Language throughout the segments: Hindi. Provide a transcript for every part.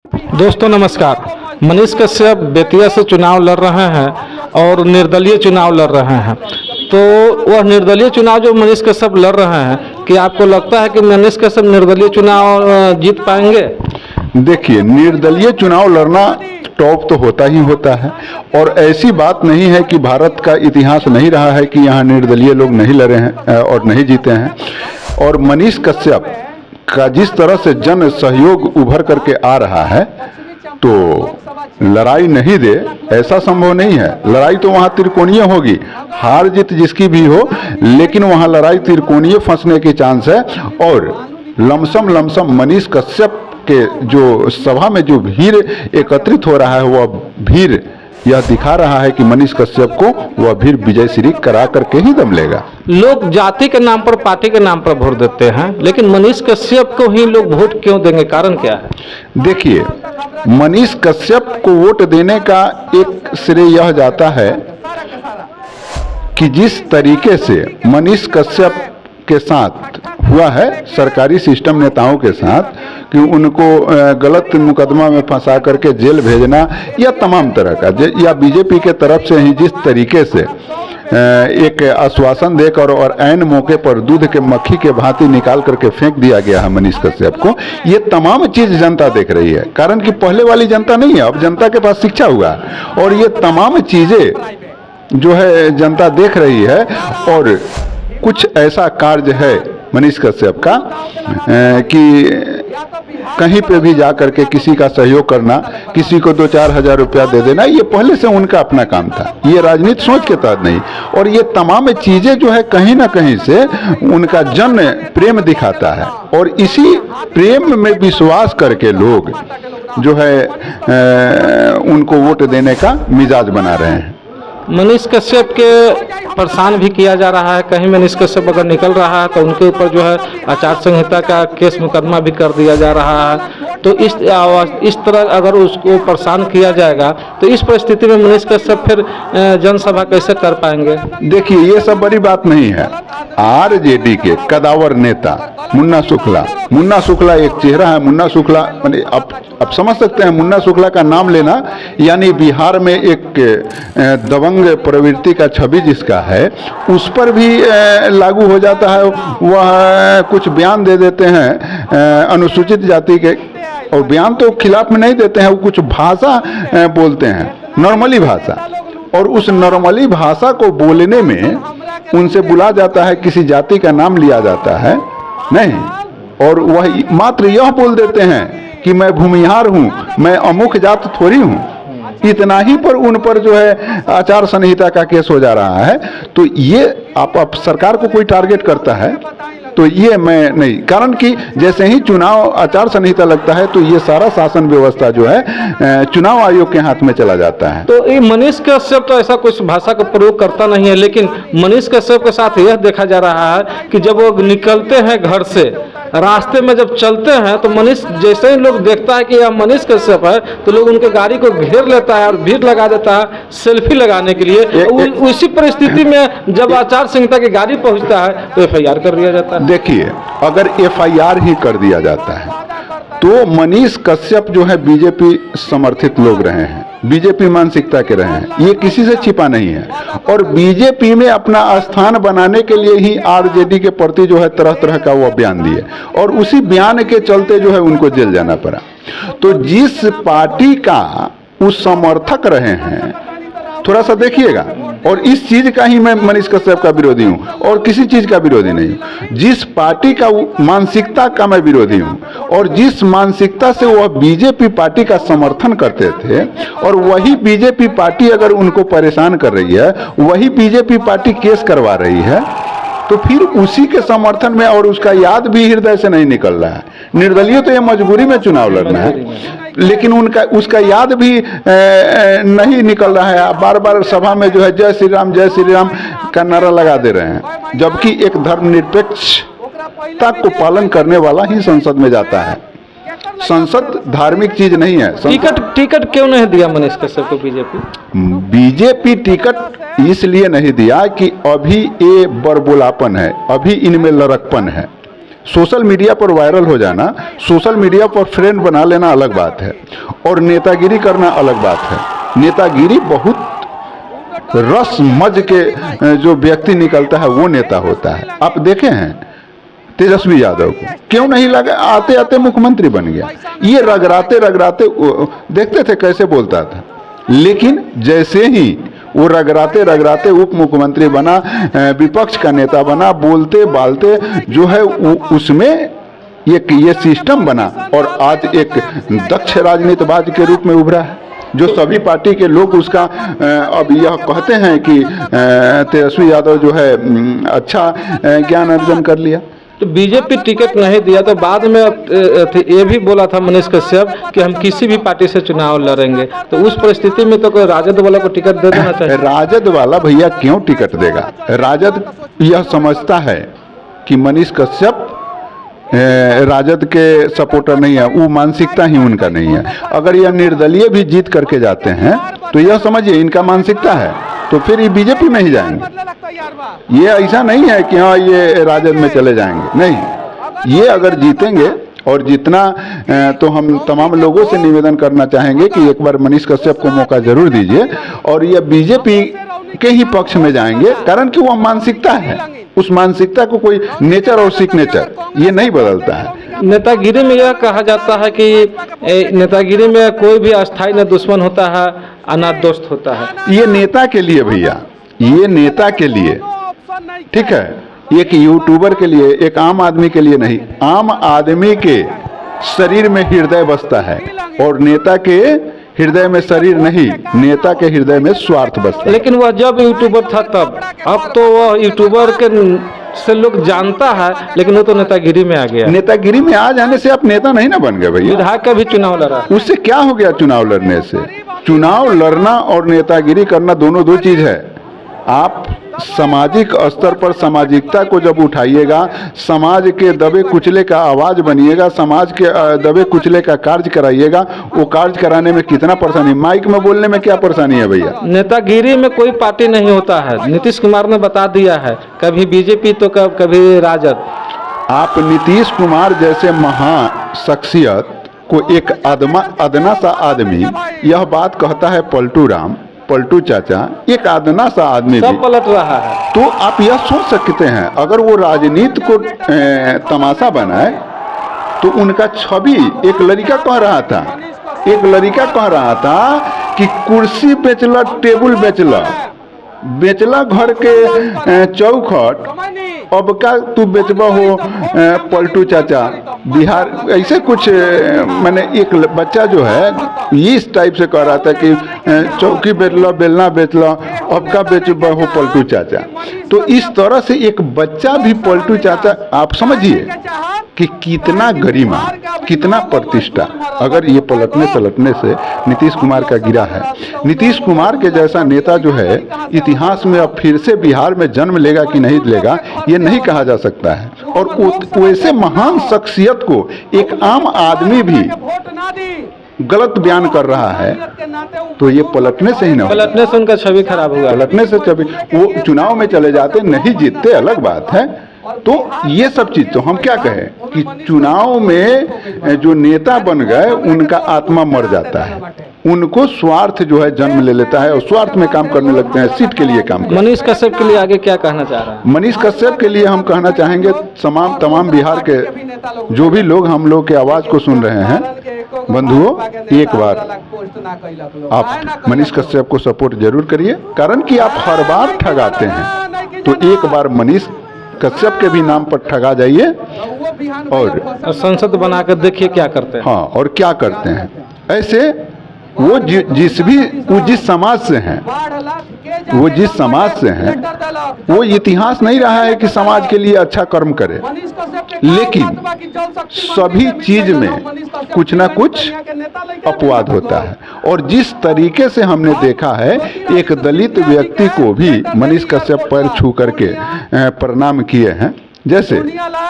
दोस्तों नमस्कार। मनीष कश्यप बेतिया से चुनाव लड़ रहे हैं और निर्दलीय चुनाव लड़ रहे हैं। तो वह निर्दलीय चुनाव जो मनीष कश्यप लड़ रहे हैं, कि आपको लगता है कि मनीष कश्यप निर्दलीय चुनाव जीत पाएंगे? देखिए, निर्दलीय चुनाव लड़ना टॉप तो होता ही होता है और ऐसी बात नहीं है कि भारत का इतिहास नहीं रहा है कि यहाँ निर्दलीय लोग नहीं लड़े हैं और नहीं जीते हैं। और मनीष कश्यप का जिस तरह से जन सहयोग उभर करके आ रहा है, तो लड़ाई नहीं दे ऐसा संभव नहीं है। लड़ाई तो वहाँ त्रिकोणीय होगी, हार जीत जिसकी भी हो, लेकिन वहाँ लड़ाई त्रिकोणीय फंसने की चांस है। और लमसम मनीष कश्यप के जो सभा में जो भीड़ एकत्रित हो रहा है, वह भीड़ यह दिखा रहा है कि मनीष कश्यप को वह भीड़ विजय श्री करा करके ही दम लेगा। लोग जाति के नाम पर, पार्टी के नाम पर वोट देते हैं, लेकिन मनीष कश्यप को ही लोग वोट क्यों देंगे? कारण क्या है? देखिए, मनीष कश्यप को वोट देने का एक श्रेय यह जाता है कि जिस तरीके से मनीष कश्यप के साथ हुआ है सरकारी सिस्टम नेताओं के साथ, कि उनको गलत मुकदमा में फंसा करके जेल भेजना या तमाम तरह का, या बीजेपी के तरफ से ही जिस तरीके से एक आश्वासन देकर और ऐन मौके पर दूध के मक्खी के भांति निकाल करके फेंक दिया गया है मनीष कश्यप को, ये तमाम चीज जनता देख रही है। कारण कि पहले वाली जनता नहीं है, अब जनता के पास शिक्षा हुआ और ये तमाम चीजें जो है जनता देख रही है। और कुछ ऐसा कार्य है मनीष कश्यप का कि कहीं पे भी जा करके किसी का सहयोग करना, किसी को 2-4 हज़ार रुपया दे देना, ये पहले से उनका अपना काम था, ये राजनीति सोच के तहत नहीं। और ये तमाम चीजें जो है कहीं ना कहीं से उनका जन प्रेम दिखाता है और इसी प्रेम में विश्वास करके लोग जो है उनको वोट देने का मिजाज बना रहे हैं। मनीष कश्यप के परेशान भी किया जा रहा है। कहीं मनीष कश्यप अगर निकल रहा है तो उनके ऊपर जो है आचार संहिता का केस मुकदमा भी कर दिया जा रहा है। तो इस तरह अगर उसको परेशान किया जाएगा तो इस परिस्थिति में मनीष कश्यप फिर जनसभा कैसे कर पाएंगे? देखिए, ये सब बड़ी बात नहीं है। आरजेडी के कदावर नेता मुन्ना शुक्ला एक चेहरा है। मुन्ना शुक्ला माने अब समझ सकते हैं, मुन्ना शुक्ला का नाम लेना यानी बिहार में एक दबंग प्रवृत्ति का छवि जिसका है, उस पर भी लागू हो जाता है। वह कुछ बयान दे देते हैं अनुसूचित जाति के, और बयान तो खिलाफ में नहीं देते हैं, वो कुछ भाषा बोलते हैं, नॉर्मली भाषा, और उस नॉर्मली भाषा को बोलने में उनसे बुला जाता है, किसी जाति का नाम लिया जाता है नहीं, और वह मात्र यह बोल देते हैं कि मैं भूमिहार हूँ, मैं अमुक जात थोड़ी हूँ। इतना ही पर उन पर जो है आचार संहिता का केस हो जा रहा है। तो ये आप सरकार को कोई टारगेट करता है तो ये मैं नहीं, कारण कि जैसे ही चुनाव आचार संहिता लगता है तो ये सारा शासन व्यवस्था जो है चुनाव आयोग के हाथ में चला जाता है। तो ये मनीष कश्यप तो ऐसा कुछ भाषा का प्रयोग करता नहीं है, लेकिन मनीष कश्यप के साथ यह देखा जा रहा है कि जब वो निकलते हैं घर से, रास्ते में जब चलते हैं, तो मनीष जैसे ही लोग देखता है कि यह मनीष कश्यप है, तो लोग उनके गाड़ी को घेर लेता है और भीड़ लगा देता है सेल्फी लगाने के लिए। उसी परिस्थिति में जब आचार संहिता की गाड़ी पहुंचता है तो FIR कर दिया जाता है। देखिए, अगर FIR ही कर दिया जाता है तो मनीष कश्यप जो है बीजेपी समर्थित लोग रहे हैं, बीजेपी मानसिकता के रहे हैं, ये किसी से छिपा नहीं है। और बीजेपी में अपना स्थान बनाने के लिए ही आरजेडी के प्रति जो है तरह तरह का वो बयान दिए, और उसी बयान के चलते जो है उनको जेल जाना पड़ा। तो जिस पार्टी का उस समर्थक रहे हैं, थोड़ा सा देखिएगा, और इस चीज का ही मैं मनीष कश्यप का विरोधी हूँ और किसी चीज का विरोधी नहीं हूँ। जिस पार्टी का मानसिकता का मैं विरोधी हूँ और जिस मानसिकता से वह बीजेपी पार्टी का समर्थन करते थे, और वही बीजेपी पार्टी अगर उनको परेशान कर रही है, वही बीजेपी पार्टी केस करवा रही है, तो फिर उसी के समर्थन में, और उसका याद भी हृदय से नहीं निकल रहा है। निर्दलीय तो ये मजबूरी में चुनाव लड़ना है, लेकिन उसका याद भी नहीं निकल रहा है। बार बार सभा में जो है जय श्री राम का नारा लगा दे रहे हैं, जबकि एक धर्मनिरपेक्षता को पालन करने वाला ही संसद में जाता है। संसद धार्मिक चीज नहीं है। टिकट क्यों नहीं दिया मनीष कश्यप को बीजेपी टिकट इसलिए नहीं दिया कि अभी ये बड़बोलापन है, अभी इनमें लड़कपन है। सोशल मीडिया पर वायरल हो जाना, सोशल मीडिया पर फ्रेंड बना लेना अलग बात है, और नेतागिरी करना अलग बात है। नेतागिरी बहुत रस मज के जो व्यक्ति निकलता है वो नेता होता है। आप देखे हैं तेजस्वी यादव को, क्यों नहीं लगा, आते आते मुख्यमंत्री बन गया। ये रगड़ाते रगड़ाते देखते थे कैसे बोलता था, लेकिन जैसे ही वो रगड़ाते रगड़ाते उप मुख्यमंत्री बना, विपक्ष का नेता बना, बोलते बालते जो है उसमें ये सिस्टम बना, और आज एक दक्ष राजनीतिबाज के रूप में उभरा है, जो सभी पार्टी के लोग उसका अब यह कहते हैं कि तेजस्वी यादव जो है अच्छा ज्ञान अर्जन कर लिया। तो बीजेपी टिकट नहीं दिया तो बाद में ये भी बोला था मनीष कश्यप कि हम किसी भी पार्टी से चुनाव लड़ेंगे, तो उस परिस्थिति में तो कोई राजद वाला को टिकट दे देना चाहिए। राजद वाला भैया क्यों टिकट देगा? राजद यह समझता है कि मनीष कश्यप राजद के सपोर्टर नहीं है, वो मानसिकता ही उनका नहीं है। अगर यह निर्दलीय भी जीत करके जाते हैं तो यह समझिए इनका मानसिकता है, तो फिर ये बीजेपी में ही जाएंगे। ये ऐसा नहीं है कि हाँ ये राजद में चले जाएंगे, नहीं। ये अगर जीतेंगे, और जितना तो हम तमाम लोगों से निवेदन करना चाहेंगे कि एक बार मनीष कश्यप को मौका जरूर दीजिए, और ये बीजेपी के ही पक्ष में जाएंगे, कारण कि वो मानसिकता है, उस मानसिकता को कोई नेचर और सिग्नेचर ये नहीं बदलता है। नेतागिरी में यह कहा जाता है कि नेतागिरी में कोई भी अस्थायी न दुश्मन होता है न दोस्त होता है। ये नेता के लिए भैया, ये नेता के लिए, ठीक है, एक यूट्यूबर के लिए, एक आम आदमी के लिए नहीं। आम आदमी के शरीर में हृदय बसता है, और नेता के हृदय में शरीर नहीं, नेता के हृदय में स्वार्थ बसता है। लेकिन वह जब यूट्यूबर था तब, अब तो वह यूट्यूबर के से लोग जानता है, लेकिन वो तो नेतागिरी में आ गया। नेतागिरी में आ जाने से आप नेता नहीं ना बन गए भैया। विधायक का भी चुनाव लड़ा, उससे क्या हो गया? चुनाव लड़ने से, चुनाव लड़ना और नेतागिरी करना दोनों दो चीज है। आप सामाजिक स्तर पर सामाजिकता को जब उठाइएगा, समाज के दबे कुचले का आवाज बनिएगा, समाज के दबे कुचले का कार्य कराइएगा, वो कार्य कराने में कितना परेशानी, माइक में बोलने में क्या परेशानी है भैया? नेतागिरी में कोई पार्टी नहीं होता है, नीतीश कुमार ने बता दिया है, कभी बीजेपी तो कभी राजद। आप नीतीश कुमार जैसे महान शख्सियत को एक अदना सा आदमी यह बात कहता है, पलटू चाचा, एक अदना सा आदमी सब पलट रहा है, तो आप यह सोच सकते हैं अगर वो राजनीति को तमाशा बनाए तो उनका छवि, एक लड़का कह रहा था कि कुर्सी बेचला, टेबल बेचला घर के चौखट, अब का तू बेचबा हो पलटू चाचा बिहार, ऐसे कुछ मैंने एक बच्चा जो है ये इस टाइप से कह रहा था कि चौकी बेचला, बेलना बेचला, अब का बेचबा हो पलटू चाचा। तो इस तरह से एक बच्चा भी पलटू चाचा, आप समझिए कि कितना गरिमा, कितना प्रतिष्ठा अगर ये पलटने से नीतीश कुमार का गिरा है। नीतीश कुमार के जैसा नेता जो है इतिहास में अब फिर से बिहार में जन्म लेगा कि नहीं लेगा ये नहीं कहा जा सकता है। और वैसे महान शख्सियत को एक आम आदमी भी गलत बयान कर रहा है, तो ये पलटने से ही ना, पलटने से उनका छवि खराब हुआ, पलटने से छवि, वो चुनाव में चले जाते, नहीं जीतते अलग बात है। तो ये सब चीज, तो हम क्या कहें कि चुनाव में जो नेता बन गए उनका आत्मा मर जाता है, उनको स्वार्थ जो है जन्म ले लेता है और स्वार्थ में काम करने लगते हैं, सीट के लिए काम करते हैं। मनीष कश्यप के लिए आगे क्या कहना चाह रहा है? मनीष कश्यप के लिए हम कहना चाहेंगे, तमाम बिहार के जो भी लोग हम लोग के आवाज को सुन रहे हैं, बंधुओं, एक बार आप मनीष कश्यप को सपोर्ट जरूर करिए, कारण कि आप हर बार ठगाते हैं, तो एक बार मनीष कश्यप के भी नाम पर ठगा जाइए और संसद बनाकर देखिए क्या करते हैं। हाँ, और क्या करते हैं। ऐसे वो जिस समाज से हैं, वो इतिहास नहीं रहा है कि समाज के लिए अच्छा कर्म करे, लेकिन सभी चीज में कुछ ना कुछ अपवाद होता है। और जिस तरीके से हमने देखा है, एक दलित व्यक्ति को भी मनीष कश्यप पैर छू करके प्रणाम किए हैं। जैसे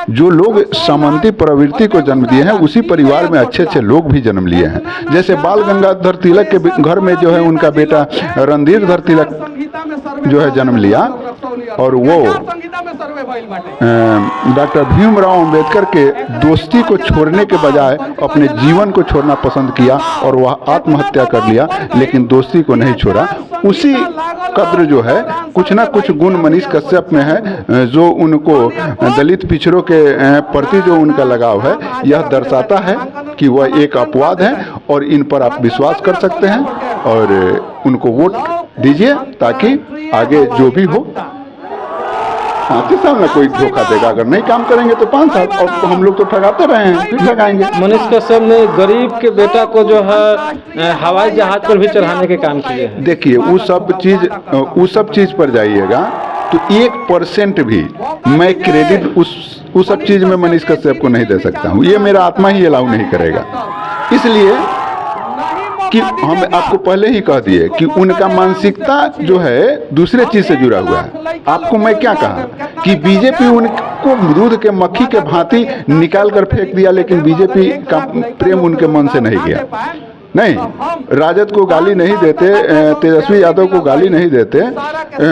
जो लोग सामंती प्रवृत्ति को जन्म दिए हैं, उसी परिवार में अच्छे अच्छे लोग भी जन्म लिए हैं। जैसे बाल गंगाधर तिलक के घर में जो है उनका बेटा रणधीर धर तिलक जो है जन्म लिया, और वो डॉक्टर भीमराव अंबेडकर के दोस्ती को छोड़ने के बजाय अपने जीवन को छोड़ना पसंद किया और वह आत्महत्या कर लिया, लेकिन दोस्ती को नहीं छोड़ा। उसी कद्र जो है कुछ ना कुछ गुण मनीष कश्यप में है, जो उनको दलित पिछड़ों के प्रति जो उनका लगाव है यह दर्शाता है कि वह एक अपवाद है और इन पर आप विश्वास कर सकते हैं और उनको वोट दीजिए ताकि आगे जो भी हो 5 साल में कोई धोखा देगा। अगर नहीं काम करेंगे तो 5 साल, और तो हम लोग तो ठगाते रहे हैं, फिर ठगाएंगे। मनीष कश्यप ने गरीब के बेटा को जो है हवाई जहाज पर भी चढ़ाने के काम किए हैं। देखिए उस सब चीज पर जाइएगा तो 1% भी मैं क्रेडिट उस सब चीज में मनीष कश्यप को नहीं दे सकता हूँ। ये मेरा आत्मा ही अलाउ नहीं करेगा, इसलिए कि हम आपको पहले ही कह दिए कि उनका मानसिकता जो है दूसरे चीज से जुड़ा हुआ है। आपको मैं क्या कहा कि बीजेपी उनको दूध के मक्खी के भांति निकाल कर फेंक दिया, लेकिन बीजेपी का प्रेम उनके मन से नहीं गया। नहीं, राजद को गाली नहीं देते, तेजस्वी यादव को गाली नहीं देते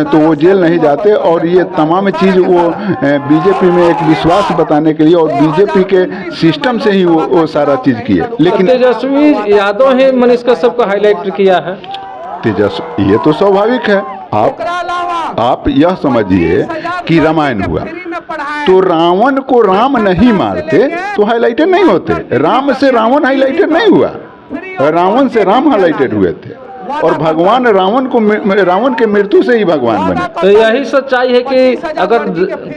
तो वो जेल नहीं जाते, और ये तमाम चीज़ वो बीजेपी में एक विश्वास बताने के लिए और बीजेपी के सिस्टम से ही वो सारा चीज़ किए। लेकिन तेजस्वी यादव ही मनीष कश्यप को हाईलाइट किया है। तेजस्वी, ये तो स्वाभाविक है। आप यह समझिए कि रामायण हुआ तो रावण को राम नहीं मारते तो हाईलाइटेड नहीं होते, राम से रावण हाईलाइटेड नहीं हुआ, रावण से राम हाईलाइटेड हुए थे, और भगवान रावण के मृत्यु से ही भगवान बने। तो यही सच्चाई है कि अगर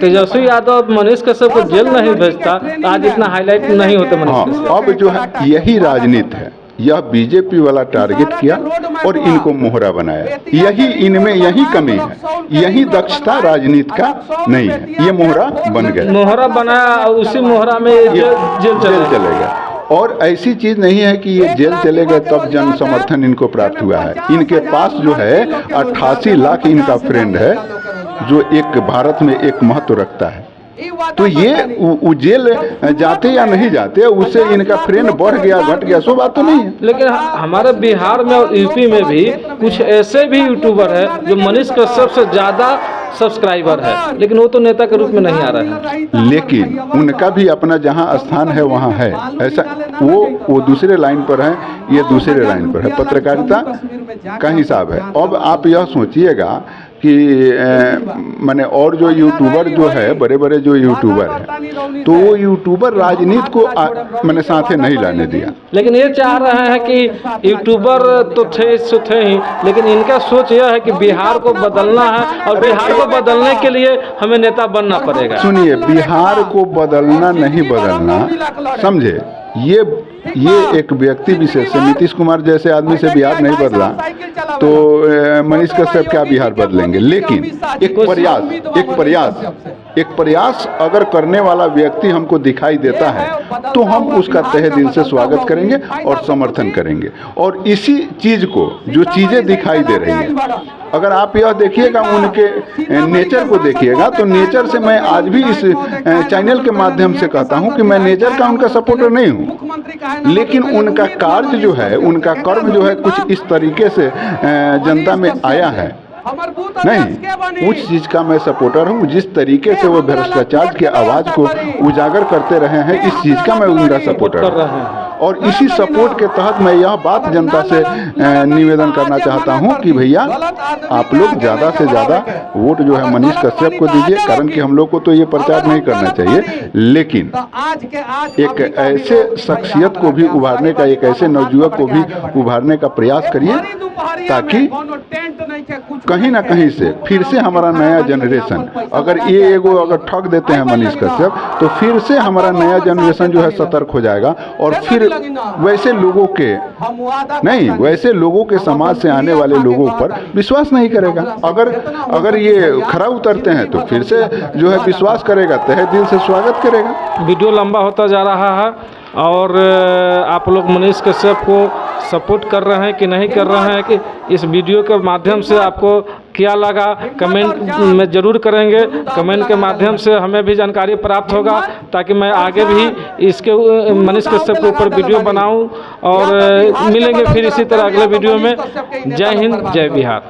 तेजस्वी यादव मनीष कश्यप को जेल नहीं भेजता तो आज इतना हाईलाइट नहीं होते मनीष कश्यप। अब जो है यही राजनीति है, यह बीजेपी वाला टारगेट किया और इनको मोहरा बनाया। यही इनमें यही कमी है, यही दक्षता राजनीति का नहीं है, ये मोहरा बन गया, मोहरा बनाया और उसी मोहरा में जेल चलेगा। और ऐसी चीज नहीं है कि ये जेल चले गए तब जन समर्थन इनको प्राप्त हुआ है। इनके पास जो है 88 लाख इनका फ्रेंड है जो एक भारत में एक महत्व रखता है। तो ये जेल जाते या नहीं जाते उससे इनका फ्रेंड बढ़ गया घट गया सो बात तो नहीं है। लेकिन हमारे बिहार में और यूपी में भी कुछ ऐसे भी यूट्यूबर है जो मनीष कश्यप से ज्यादा सब्सक्राइबर है, लेकिन वो तो नेता के रूप में नहीं आ रहे हैं। लेकिन उनका भी अपना जहां स्थान है वहां है, ऐसा वो दूसरे लाइन पर है, ये दूसरे लाइन पर है, पत्रकारिता का हिसाब है। अब आप यह सोचिएगा कि माने और जो यूट्यूबर जो है बड़े बड़े जो यूट्यूबर हैं तो वो यूट्यूबर राजनीति को मैंने साथे नहीं लाने दिया। लेकिन ये चाह रहे हैं कि यूट्यूबर तो थे ही, लेकिन इनका सोच यह है कि बिहार को बदलना है और बिहार को बदलने के लिए हमें नेता बनना पड़ेगा। सुनिए, बिहार को बदलना नहीं बदलना, समझे, ये एक व्यक्ति विशेष से, नीतीश कुमार जैसे आदमी से बिहार नहीं बदला तो मनीष कश्यप क्या बिहार बदलेंगे। लेकिन एक प्रयास अगर करने वाला व्यक्ति हमको दिखाई देता है तो हम उसका तहे दिल से स्वागत करेंगे और समर्थन करेंगे। और इसी चीज को, जो चीजें दिखाई दे रही हैं, अगर आप यह देखिएगा उनके नेचर को देखिएगा तो नेचर से मैं आज भी इस चैनल के माध्यम से कहता हूं कि मैं नेचर का उनका सपोर्टर नहीं हूं, लेकिन उनका कार्य जो है, उनका कर्म जो है कुछ इस तरीके से जनता में आया है। नहीं, उस चीज का मैं सपोर्टर हूँ, जिस तरीके से वो भ्रष्टाचार की आवाज को उजागर करते रहे हैं, इस चीज का मैं उनका सपोर्टर हूँ। और इसी सपोर्ट के तहत मैं यह बात जनता से निवेदन करना चाहता हूं कि भैया आप लोग ज़्यादा से ज़्यादा वोट जो है मनीष कश्यप को दीजिए, कारण कि हम लोग को तो ये प्रचार नहीं करना चाहिए, लेकिन एक ऐसे शख्सियत को भी उभारने का, एक ऐसे नवयुवक को भी उभारने का प्रयास करिए ताकि कहीं ना कहीं से फिर से हमारा नया जनरेशन, अगर ये अगर ठग देते हैं मनीष कश्यप तो फिर से हमारा नया जनरेशन जो है सतर्क हो जाएगा और फिर वैसे लोगों के समाज से आने वाले लोगों पर विश्वास नहीं करेगा। अगर ये खरा उतरते हैं तो फिर से जो है विश्वास करेगा, तहे दिल से स्वागत करेगा। वीडियो लंबा होता जा रहा है और आप लोग मनीष कश्यप को सपोर्ट कर रहे हैं कि नहीं कर रहे हैं, कि इस वीडियो के माध्यम से आपको क्या लगा कमेंट में ज़रूर करेंगे। कमेंट के माध्यम से हमें भी जानकारी प्राप्त होगा ताकि मैं आगे भी इसके मनीष कश्यप के ऊपर वीडियो बनाऊं। और मिलेंगे फिर इसी तरह अगले वीडियो में। जय हिंद, जय बिहार।